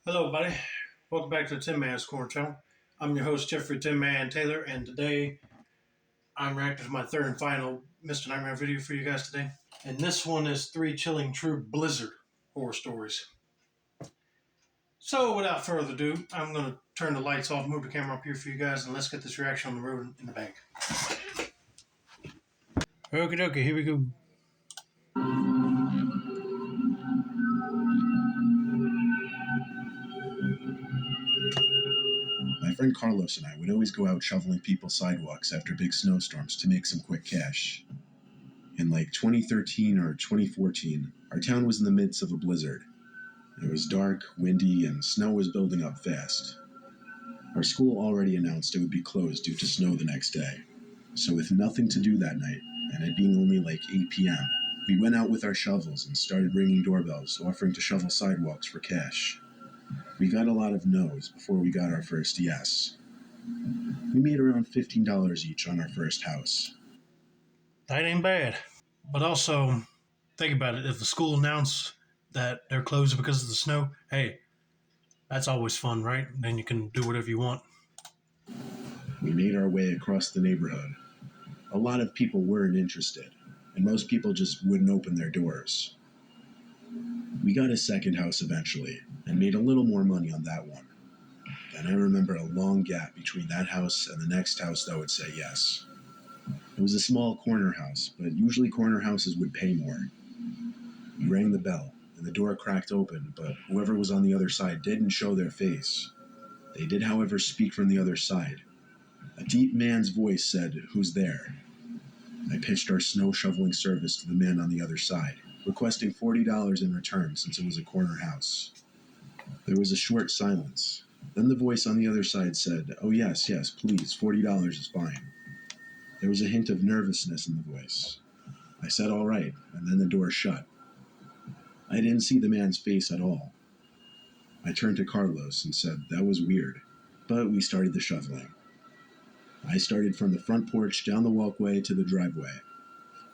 Hello, buddy. Welcome back to the Tin Man's Corner channel. I'm your host, Jeffrey Tin Man Taylor, and today I'm reacting to my third and final Mr. Nightmare video for you guys today. And this one is 3 Chilling True Blizzard horror stories. So, without further ado, I'm going to turn the lights off, move the camera up here for you guys, and let's get this reaction on the road in the bag. Okie dokie, here we go. My friend Carlos and I would always go out shoveling people's sidewalks after big snowstorms to make some quick cash. In like 2013 or 2014, our town was in the midst of a blizzard. It was dark, windy, and snow was building up fast. Our school already announced it would be closed due to snow the next day. So with nothing to do that night, and it being only like 8 p.m., we went out with our shovels and started ringing doorbells, offering to shovel sidewalks for cash. We got a lot of no's before we got our first yes. We made around $15 each on our first house. That ain't bad. But also, think about it. If the school announced that they're closed because of the snow, hey, that's always fun, right? Then you can do whatever you want. We made our way across the neighborhood. A lot of people weren't interested, and most people just wouldn't open their doors. We got a second house eventually, and made a little more money on that one. Then I remember a long gap between that house and the next house that would say yes. It was a small corner house, but usually corner houses would pay more. We rang the bell, and the door cracked open, but whoever was on the other side didn't show their face. They did, however, speak from the other side. A deep man's voice said, "Who's there?" I pitched our snow shoveling service to the man on the other side, requesting $40 in return since it was a corner house. There was a short silence. Then the voice on the other side said, "Oh yes, please, $40 is fine." There was a hint of nervousness in the voice. I said all right, and then the door shut. I didn't see the man's face at all. I turned to Carlos and said that was weird, but we started the shoveling. I started from the front porch down the walkway to the driveway.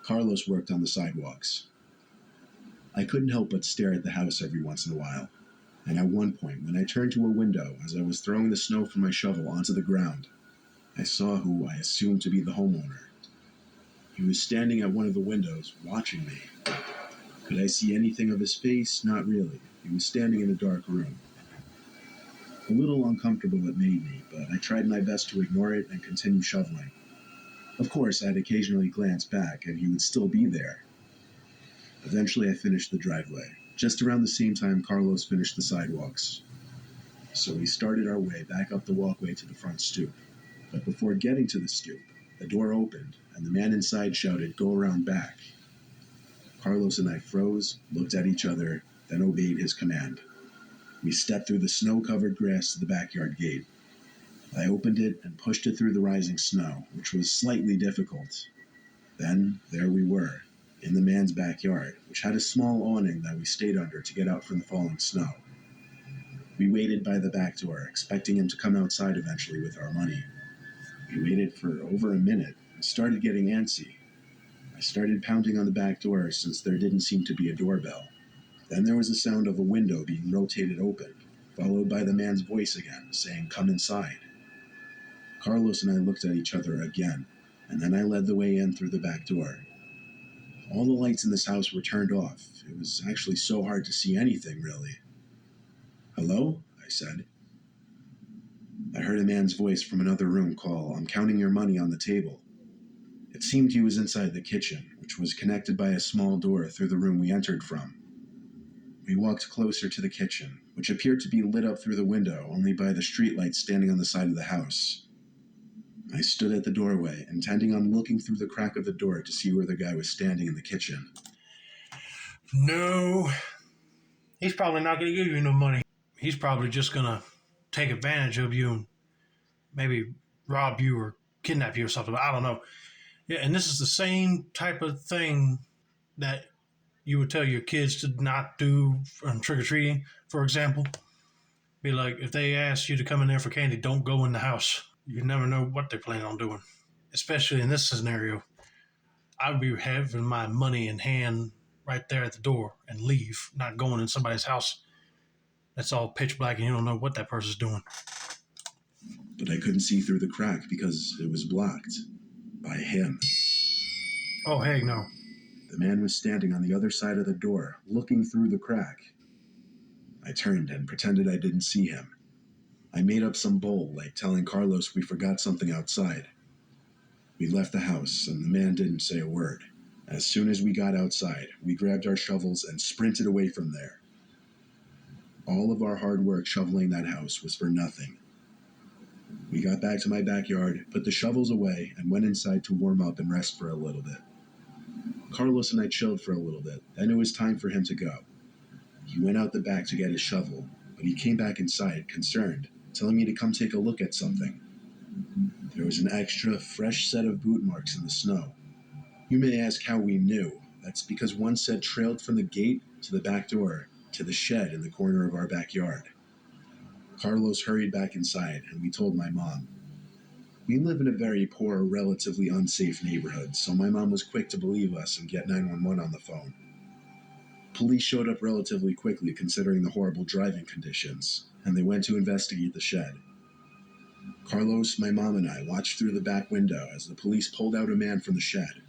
Carlos worked on the sidewalks. I couldn't help but stare at the house every once in a while, and at one point, when I turned to a window as I was throwing the snow from my shovel onto the ground, I saw who I assumed to be the homeowner. He was standing at one of the windows, watching me. Could I see anything of his face? Not really. He was standing in a dark room. A little uncomfortable it made me, but I tried my best to ignore it and continue shoveling. Of course, I'd occasionally glance back, and he would still be there. Eventually, I finished the driveway. Just around the same time Carlos finished the sidewalks. So we started our way back up the walkway to the front stoop. But before getting to the stoop, the door opened, and the man inside shouted, "Go around back." Carlos and I froze, looked at each other, then obeyed his command. We stepped through the snow-covered grass to the backyard gate. I opened it and pushed it through the rising snow, which was slightly difficult. Then, there we were, in the man's backyard, which had a small awning that we stayed under to get out from the falling snow. We waited by the back door, expecting him to come outside eventually with our money. We waited for over a minute and started getting antsy. I started pounding on the back door since there didn't seem to be a doorbell. Then there was the sound of a window being rotated open, followed by the man's voice again, saying, "Come inside." Carlos and I looked at each other again, and then I led the way in through the back door. All the lights in this house were turned off. It was actually so hard to see anything, really. "Hello?" I said. I heard a man's voice from another room call, "I'm counting your money on the table." It seemed he was inside the kitchen, which was connected by a small door through the room we entered from. We walked closer to the kitchen, which appeared to be lit up through the window only by the streetlights standing on the side of the house. I stood at the doorway, intending on looking through the crack of the door to see where the guy was standing in the kitchen. No, he's probably not going to give you no money. He's probably just going to take advantage of you and maybe rob you or kidnap you or something. I don't know. Yeah, and this is the same type of thing that you would tell your kids to not do on trick-or-treating, for example. Be like, if they ask you to come in there for candy, don't go in the house. You never know what they're planning on doing. Especially in this scenario, I would be having my money in hand right there at the door and leave, not going in somebody's house that's all pitch black and you don't know what that person's doing. But I couldn't see through the crack because it was blocked by him. Oh, heck no. The man was standing on the other side of the door, looking through the crack. I turned and pretended I didn't see him. I made up some bull, like telling Carlos we forgot something outside. We left the house, and the man didn't say a word. As soon as we got outside, we grabbed our shovels and sprinted away from there. All of our hard work shoveling that house was for nothing. We got back to my backyard, put the shovels away, and went inside to warm up and rest for a little bit. Carlos and I chilled for a little bit, then it was time for him to go. He went out the back to get his shovel, but he came back inside, concerned, telling me to come take a look at something. There was an extra, fresh set of boot marks in the snow. You may ask how we knew. That's because one set trailed from the gate to the back door to the shed in the corner of our backyard. Carlos hurried back inside, and we told my mom. We live in a very poor, relatively unsafe neighborhood, so my mom was quick to believe us and get 911 on the phone. Police showed up relatively quickly considering the horrible driving conditions, and they went to investigate the shed. Carlos, my mom, and I watched through the back window as the police pulled out a man from the shed.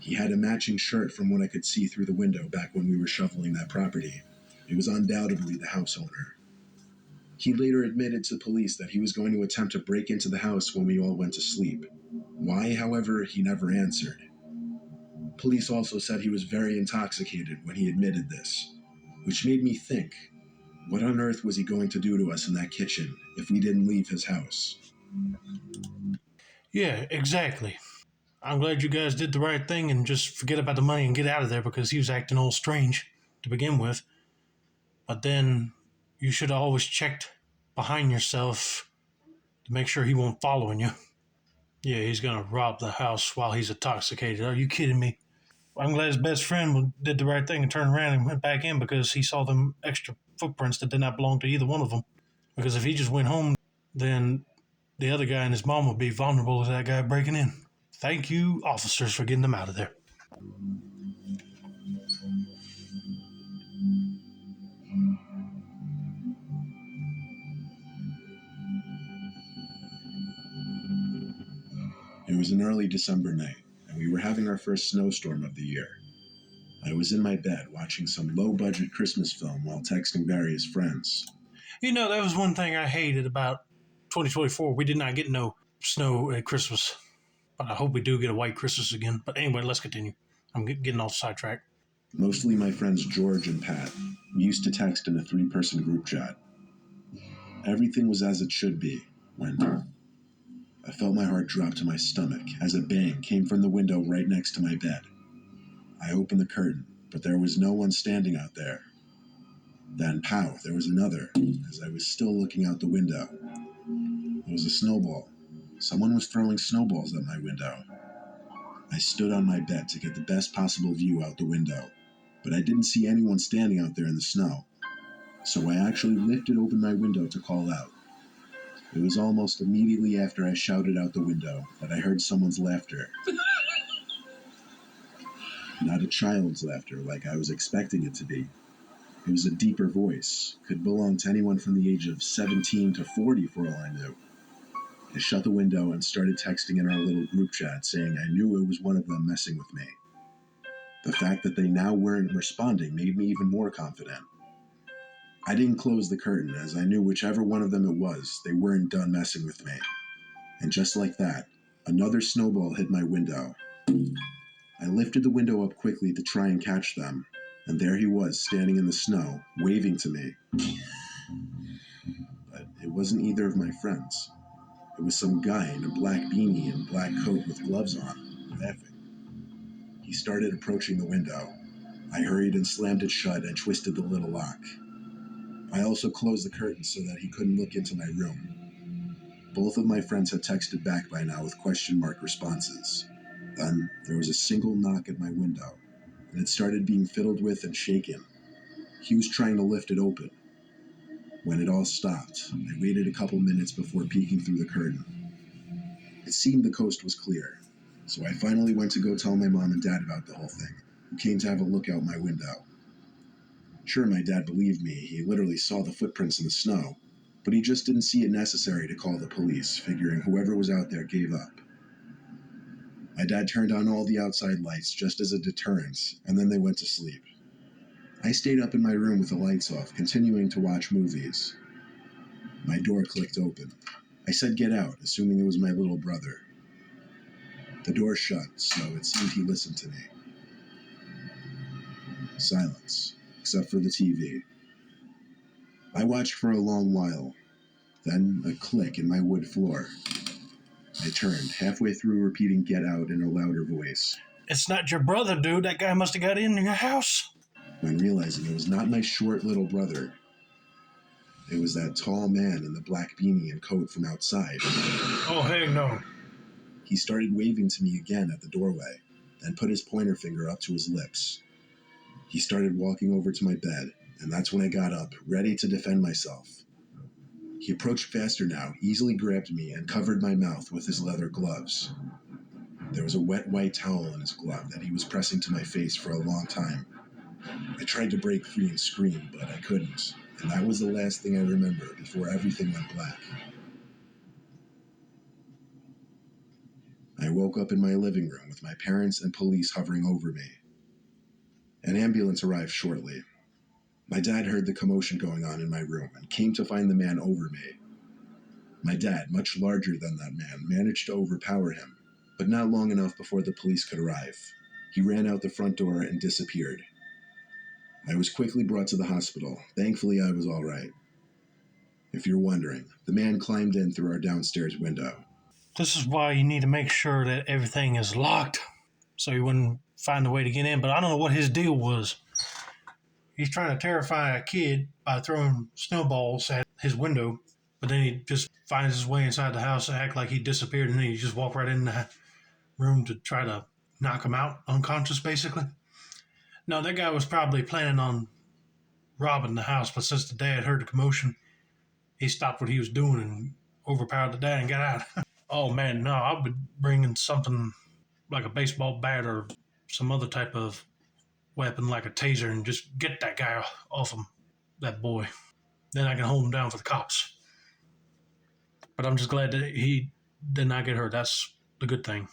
He had a matching shirt from what I could see through the window back when we were shoveling that property. It was undoubtedly the house owner. He later admitted to police that he was going to attempt to break into the house when we all went to sleep. Why, however, he never answered. Police also said he was very intoxicated when he admitted this, which made me think, what on earth was he going to do to us in that kitchen if we didn't leave his house? Yeah, exactly. I'm glad you guys did the right thing and just forget about the money and get out of there because he was acting all strange to begin with. But then you should have always checked behind yourself to make sure he won't following you. Yeah, he's gonna rob the house while he's intoxicated. Are you kidding me? I'm glad his best friend did the right thing and turned around and went back in because he saw them extra footprints that did not belong to either one of them. Because if he just went home, then the other guy and his mom would be vulnerable to that guy breaking in. Thank you, officers, for getting them out of there. It was an early December night, and we were having our first snowstorm of the year. I was in my bed watching some low-budget Christmas film while texting various friends. You know, that was one thing I hated about 2024. We did not get no snow at Christmas. But I hope we do get a white Christmas again. But anyway, let's continue. I'm getting off sidetrack. Mostly my friends George and Pat. We used to text in a 3-person group chat. Everything was as it should be when I felt my heart drop to my stomach as a bang came from the window right next to my bed. I opened the curtain, but there was no one standing out there. Then, pow, there was another, as I was still looking out the window. It was a snowball. Someone was throwing snowballs at my window. I stood on my bed to get the best possible view out the window, but I didn't see anyone standing out there in the snow. So I actually lifted open my window to call out. It was almost immediately after I shouted out the window that I heard someone's laughter. Not a child's laughter like I was expecting it to be. It was a deeper voice, could belong to anyone from the age of 17 to 40 for all I knew. I shut the window and started texting in our little group chat saying I knew it was one of them messing with me. The fact that they now weren't responding made me even more confident. I didn't close the curtain as I knew whichever one of them it was, they weren't done messing with me. And just like that, another snowball hit my window. I lifted the window up quickly to try and catch them, and there he was standing in the snow, waving to me. But it wasn't either of my friends. It was some guy in a black beanie and black coat with gloves on, laughing. He started approaching the window. I hurried and slammed it shut and twisted the little lock. I also closed the curtain so that he couldn't look into my room. Both of my friends had texted back by now with question mark responses. Then there was a single knock at my window, and it started being fiddled with and shaken. He was trying to lift it open. When it all stopped, I waited a couple minutes before peeking through the curtain. It seemed the coast was clear, so I finally went to go tell my mom and dad about the whole thing, who came to have a look out my window. Sure, my dad believed me. He literally saw the footprints in the snow, but he just didn't see it necessary to call the police, figuring whoever was out there gave up. My dad turned on all the outside lights just as a deterrent, and then they went to sleep. I stayed up in my room with the lights off, continuing to watch movies. My door clicked open. I said get out, assuming it was my little brother. The door shut, so it seemed he listened to me. Silence, except for the TV. I watched for a long while, then a click in my wood floor. I turned, halfway through repeating get out in a louder voice, It's not your brother, dude. That guy must have got in your house. when realizing it was not my short little brother. It was that tall man in the black beanie and coat from outside. Oh, heck no. He started waving to me again at the doorway, then put his pointer finger up to his lips. He started walking over to my bed, and that's when I got up, ready to defend myself. He approached faster now, easily grabbed me, and covered my mouth with his leather gloves. There was a wet white towel in his glove that he was pressing to my face for a long time. I tried to break free and scream, but I couldn't, and that was the last thing I remember before everything went black. I woke up in my living room with my parents and police hovering over me. An ambulance arrived shortly. My dad heard the commotion going on in my room and came to find the man over me. My dad, much larger than that man, managed to overpower him, but not long enough before the police could arrive. He ran out the front door and disappeared. I was quickly brought to the hospital. Thankfully, I was all right. If you're wondering, the man climbed in through our downstairs window. This is why you need to make sure that everything is locked so he wouldn't find a way to get in. But I don't know what his deal was. He's trying to terrify a kid by throwing snowballs at his window, but then he just finds his way inside the house, act like he disappeared, and then he just walk right in the room to try to knock him out, unconscious, basically. No, that guy was probably planning on robbing the house, but since the dad heard the commotion, he stopped what he was doing and overpowered the dad and got out. Oh man, no, I'll be bringing something like a baseball bat or some other type of weapon like a taser and just get that guy off him, that boy. Then I can hold him down for the cops. But I'm just glad that he did not get hurt. That's the good thing.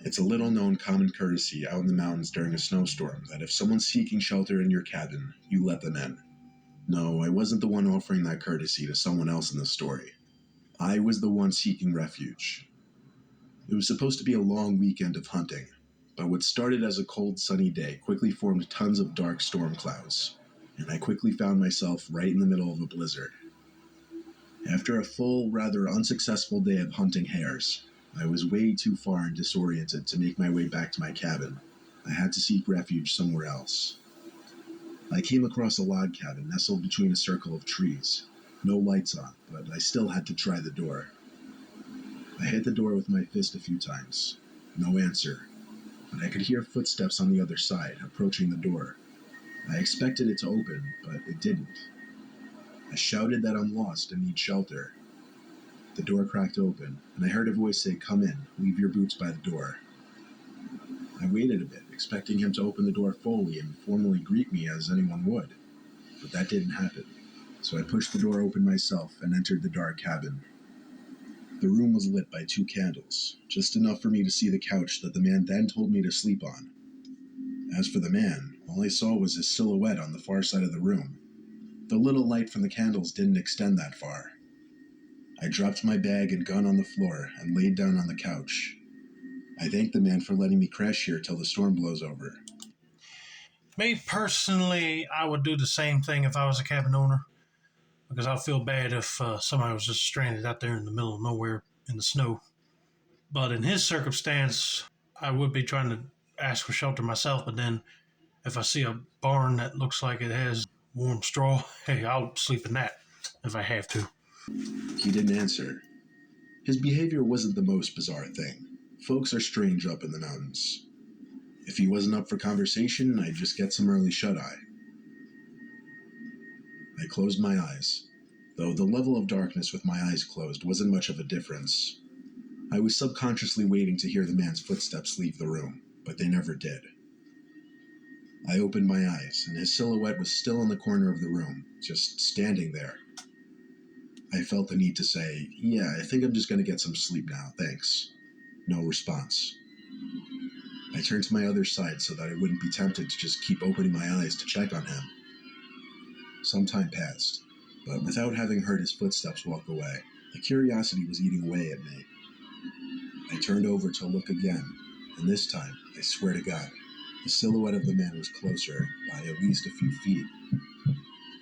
It's a little known common courtesy out in the mountains during a snowstorm that if someone's seeking shelter in your cabin, you let them in. No, I wasn't the one offering that courtesy to someone else in the story. I was the one seeking refuge. It was supposed to be a long weekend of hunting, but what started as a cold, sunny day quickly formed tons of dark storm clouds, and I quickly found myself right in the middle of a blizzard. After a full, rather unsuccessful day of hunting hares, I was way too far and disoriented to make my way back to my cabin. I had to seek refuge somewhere else. I came across a log cabin nestled between a circle of trees. No lights on, but I still had to try the door. I hit the door with my fist a few times. No answer, but I could hear footsteps on the other side, approaching the door. I expected it to open, but it didn't. I shouted that I'm lost and need shelter. The door cracked open, and I heard a voice say, "Come in, leave your boots by the door." I waited a bit, expecting him to open the door fully and formally greet me as anyone would, but that didn't happen. So I pushed the door open myself and entered the dark cabin. The room was lit by 2 candles, just enough for me to see the couch that the man then told me to sleep on. As for the man, all I saw was his silhouette on the far side of the room. The little light from the candles didn't extend that far. I dropped my bag and gun on the floor and laid down on the couch. I thanked the man for letting me crash here till the storm blows over. Me personally, I would do the same thing if I was a cabin owner, because I'd feel bad if somebody was just stranded out there in the middle of nowhere in the snow. But in his circumstance, I would be trying to ask for shelter myself, but then if I see a barn that looks like it has warm straw, hey, I'll sleep in that if I have to. He didn't answer. His behavior wasn't the most bizarre thing. Folks are strange up in the mountains. If he wasn't up for conversation, I'd just get some early shut-eye. I closed my eyes. though the level of darkness with my eyes closed wasn't much of a difference. I was subconsciously waiting to hear the man's footsteps leave the room, but they never did. I opened my eyes, and his silhouette was still in the corner of the room, just standing there. I felt the need to say, "Yeah, I think I'm just going to get some sleep now, thanks." No response. I turned to my other side so that I wouldn't be tempted to just keep opening my eyes to check on him. Some time passed, but without having heard his footsteps walk away, the curiosity was eating away at me. I turned over to look again, and this time, I swear to God, the silhouette of the man was closer by at least a few feet.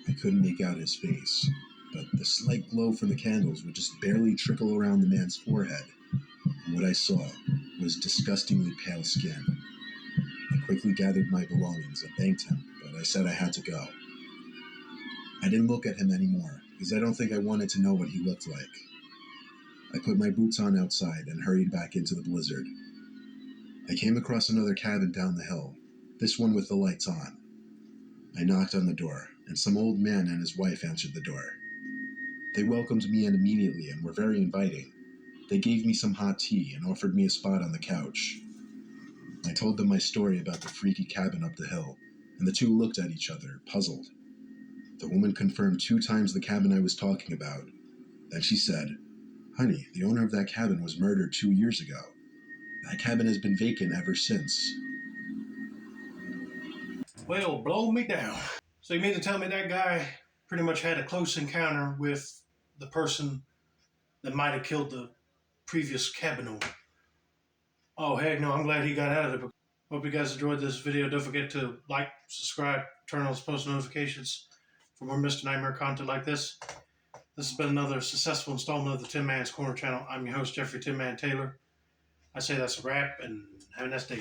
I couldn't make out his face, but the slight glow from the candles would just barely trickle around the man's forehead, and what I saw was disgustingly pale skin. I quickly gathered my belongings and thanked him, but I said I had to go. I didn't look at him anymore, because I don't think I wanted to know what he looked like. I put my boots on outside and hurried back into the blizzard. I came across another cabin down the hill, this one with the lights on. I knocked on the door, and some old man and his wife answered the door. They welcomed me in immediately and were very inviting. They gave me some hot tea and offered me a spot on the couch. I told them my story about the freaky cabin up the hill, and the two looked at each other, puzzled. The woman confirmed 2 times the cabin I was talking about. Then she said, "Honey, the owner of that cabin was murdered 2 years ago. That cabin has been vacant ever since." Well, blow me down. So you mean to tell me that guy pretty much had a close encounter with the person that might have killed the previous cabin owner? Oh, heck no, I'm glad he got out of there. Hope you guys enjoyed this video. Don't forget to like, subscribe, turn on those post notifications for more Mr. Nightmare content like this. This has been another successful installment of the Tin Man's Corner channel. I'm your host, Jeffrey Tin Man Taylor. I say that's a wrap, and have a nice day.